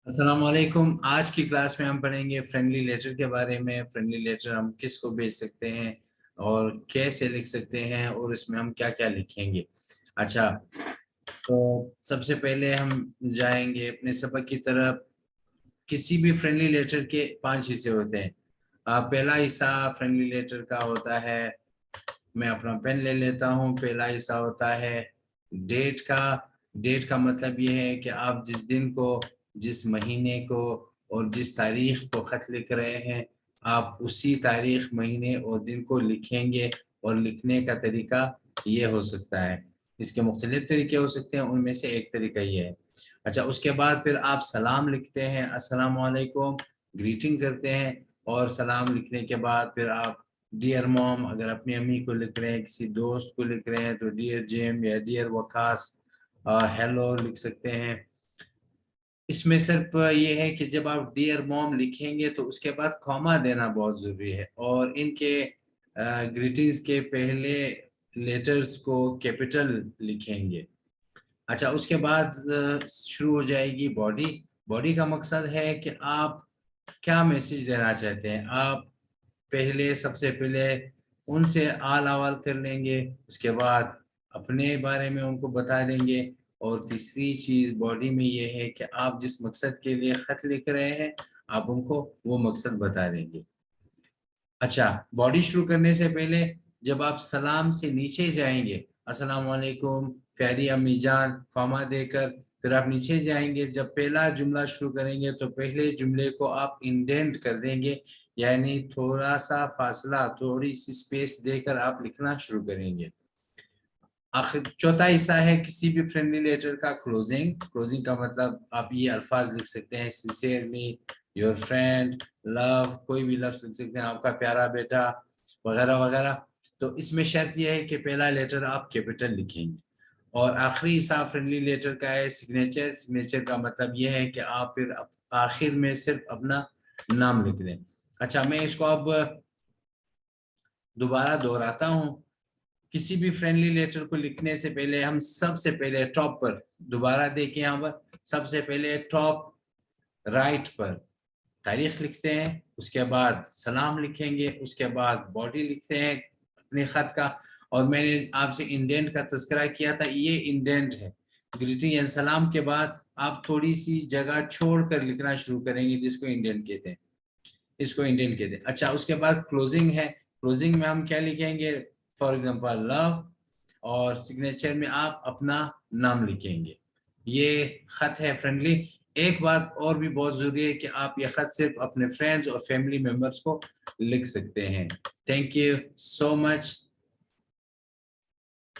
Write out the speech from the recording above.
अस्सलाम वालेकुम। आज की क्लास में हम पढ़ेंगे फ्रेंडली लेटर के बारे में। फ्रेंडली लेटर हम किस को भेज सकते हैं और कैसे लिख सकते हैं और इसमें हम क्या क्या लिखेंगे। अच्छा, तो सबसे पहले हम जाएंगे अपने सबक की तरफ। किसी भी फ्रेंडली लेटर के 5 हिस्से होते हैं। पहला हिस्सा फ्रेंडली लेटर का होता है, मैं अपना पेन ले लेता हूँ। पहला हिस्सा होता है डेट का। डेट का मतलब ये है कि आप जिस दिन को, जिस महीने को और जिस तारीख को खत लिख रहे हैं, आप उसी तारीख, महीने और दिन को लिखेंगे। और लिखने का तरीका ये हो सकता है, इसके मुख्तलिफ तरीके हो सकते हैं, उनमें से एक तरीका ये है। अच्छा, उसके बाद फिर आप सलाम लिखते हैं, अस्सलाम वालेकुम, ग्रीटिंग करते हैं। और सलाम लिखने के बाद फिर आप डियर मॉम, अगर अपनी अम्मी को लिख रहे हैं, किसी दोस्त को लिख रहे हैं तो डियर जेम या डियर वकास, हेलो लिख सकते हैं। इसमें सिर्फ ये है कि जब आप डियर मॉम लिखेंगे तो उसके बाद कॉमा देना बहुत ज़रूरी है, और इनके ग्रीटिंग्स के पहले लेटर्स को कैपिटल लिखेंगे। अच्छा, उसके बाद शुरू हो जाएगी बॉडी। बॉडी का मकसद है कि आप क्या मैसेज देना चाहते हैं। आप पहले, सबसे पहले उनसे आल अहवाल कर लेंगे, उसके बाद अपने बारे में उनको बता देंगे। और तीसरी चीज़ बॉडी में ये है कि आप जिस मकसद के लिए ख़त लिख रहे हैं, आप उनको वो मकसद बता देंगे। अच्छा, बॉडी शुरू करने से पहले जब आप सलाम से नीचे जाएंगे, अस्सलाम वालेकुम प्यारी अम्मी जान, कॉमा देकर फिर आप नीचे जाएंगे। जब पहला जुमला शुरू करेंगे तो पहले जुमले को आप इंडेंट कर देंगे, यानी थोड़ा सा फासला, थोड़ी सी स्पेस देकर आप लिखना शुरू करेंगे। आखिर चौथा हिस्सा है किसी भी फ्रेंडली लेटर का क्लोजिंग। क्लोजिंग का मतलब आप ये अल्फाज लिख सकते हैं, सिंसियरली, योर फ्रेंड, लव, कोई भी लफ्ज लिख सकते हैं, आपका प्यारा बेटा, वगैरह वगैरह। तो इसमें शर्त यह है कि पहला लेटर आप कैपिटल लिखेंगे। और आखिरी हिस्सा फ्रेंडली लेटर का है सिग्नेचर। सिग्नेचर का मतलब यह है कि आप फिर आखिर में सिर्फ अपना नाम लिख दें। अच्छा, मैं इसको अब दोबारा दोहराता हूँ। किसी भी फ्रेंडली लेटर को लिखने से पहले हम सबसे पहले टॉप पर, दोबारा देखिए यहाँ पर, सबसे पहले टॉप राइट पर तारीख लिखते हैं, उसके बाद सलाम लिखेंगे, उसके बाद बॉडी लिखते हैं अपने खत का। और मैंने आपसे इंडेंट का तज़किरा किया था, ये इंडेंट है। ग्रीटिंग एंड सलाम के बाद आप थोड़ी सी जगह छोड़कर लिखना शुरू करेंगे, जिसको इंडेंट कहते हैं, इसको इंडेंट कहते हैं। अच्छा, उसके बाद क्लोजिंग है। क्लोजिंग में हम क्या लिखेंगे, फॉर एग्जांपल लव, और सिग्नेचर में आप अपना नाम लिखेंगे। ये खत है फ्रेंडली। एक बात और भी बहुत जरूरी है कि आप ये खत सिर्फ अपने फ्रेंड्स और फैमिली मेंबर्स को लिख सकते हैं। Thank you so much.